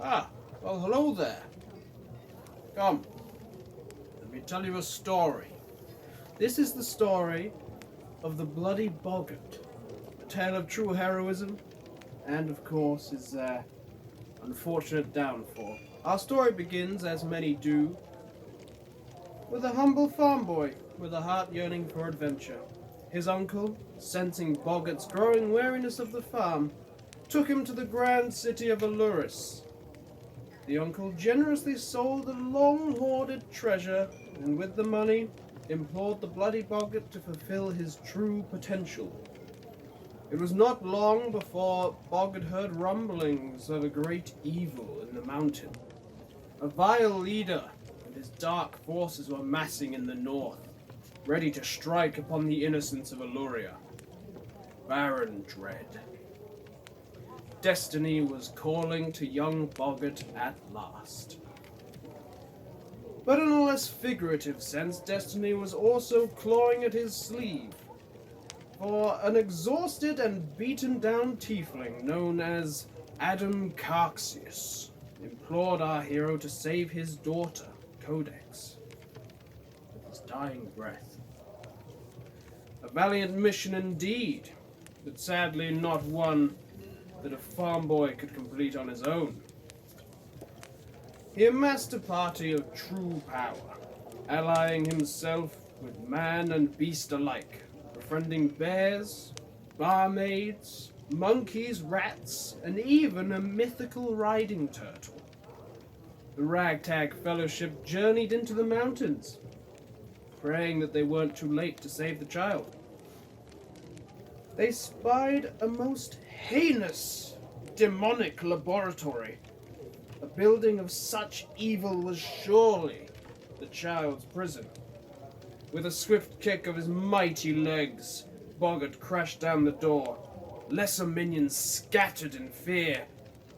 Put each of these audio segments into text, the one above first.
Ah, well, hello there. Come, let me tell you a story. This is the story of the bloody Boggart, a tale of true heroism, and of course his unfortunate downfall. Our story begins, as many do, with a humble farm boy with a heart yearning for adventure. His uncle, sensing Boggart's growing weariness of the farm, took him to the grand city of Aluris. The uncle generously sold the long hoarded treasure, and with the money, implored the bloody Boggart to fulfill his true potential. It was not long before Boggart heard rumblings of a great evil in the mountain. A vile leader and his dark forces were massing in the north, ready to strike upon the innocents of Aluria. Baron Dread. Destiny was calling to young Boggart at last. But in a less figurative sense, destiny was also clawing at his sleeve. For an exhausted and beaten down tiefling known as Adam Carxius implored our hero to save his daughter, Codex, with his dying breath. A valiant mission indeed, but sadly not one that a farm boy could complete on his own. He amassed a party of true power, allying himself with man and beast alike, befriending bears, barmaids, monkeys, rats, and even a mythical riding turtle. The ragtag fellowship journeyed into the mountains, praying that they weren't too late to save the child. They spied a most heinous, demonic laboratory. A building of such evil was surely the child's prison. With a swift kick of his mighty legs, Boggart crashed down the door. Lesser minions scattered in fear,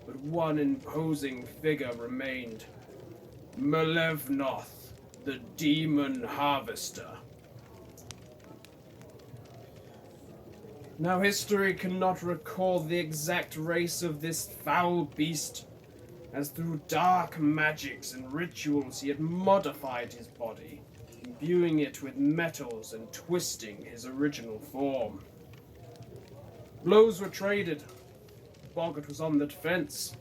but one imposing figure remained. Malevnoth, the demon harvester. Now history cannot recall the exact race of this foul beast, as through dark magics and rituals he had modified his body, imbuing it with metals and twisting his original form. Blows were traded. Boggart was on the defense,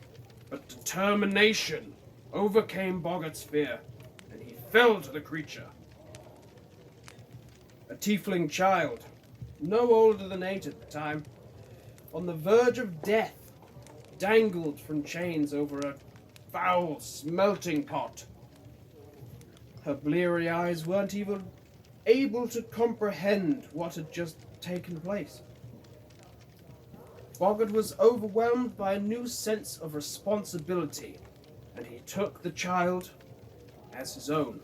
but determination overcame Boggart's fear, and he fell to the creature. A tiefling child, no older than 8 at the time, on the verge of death, dangled from chains over a foul smelting pot. Her bleary eyes weren't even able to comprehend what had just taken place. Boggart was overwhelmed by a new sense of responsibility, and he took the child as his own.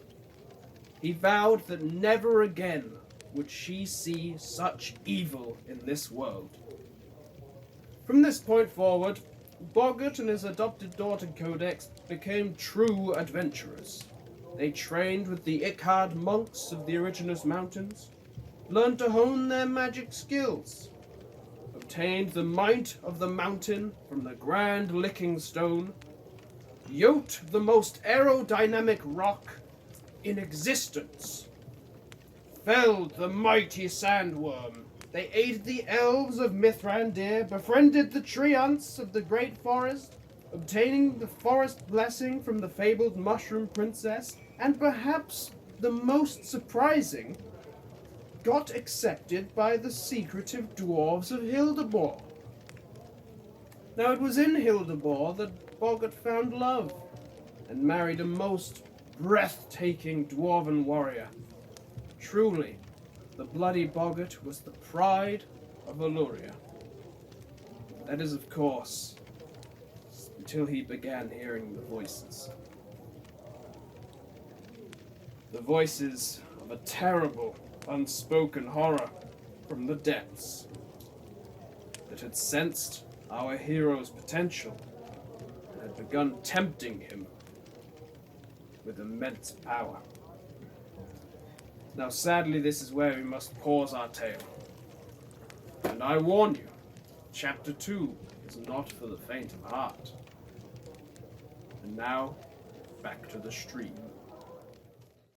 He vowed that never again would she see such evil in this world. From this point forward, Boggart and his adopted daughter Codex became true adventurers. They trained with the Ichard monks of the Eriginus Mountains, learned to hone their magic skills, obtained the might of the mountain from the grand licking stone, yoked the most aerodynamic rock in existence, felled the mighty sandworm. They aided the elves of Mithrandir, befriended the treants of the great forest, obtaining the forest blessing from the fabled mushroom princess, and perhaps the most surprising, got accepted by the secretive dwarves of Hildebor. Now it was in Hildebor that Boggart found love, and married a most breathtaking dwarven warrior. Truly, the bloody Boggart was the pride of Aluria. That is, of course, until he began hearing the voices. The voices of a terrible, unspoken horror from the depths that had sensed our hero's potential and had begun tempting him with immense power. Now, sadly, this is where we must pause our tale. And I warn you, Chapter 2 is not for the faint of heart. now, back to the stream.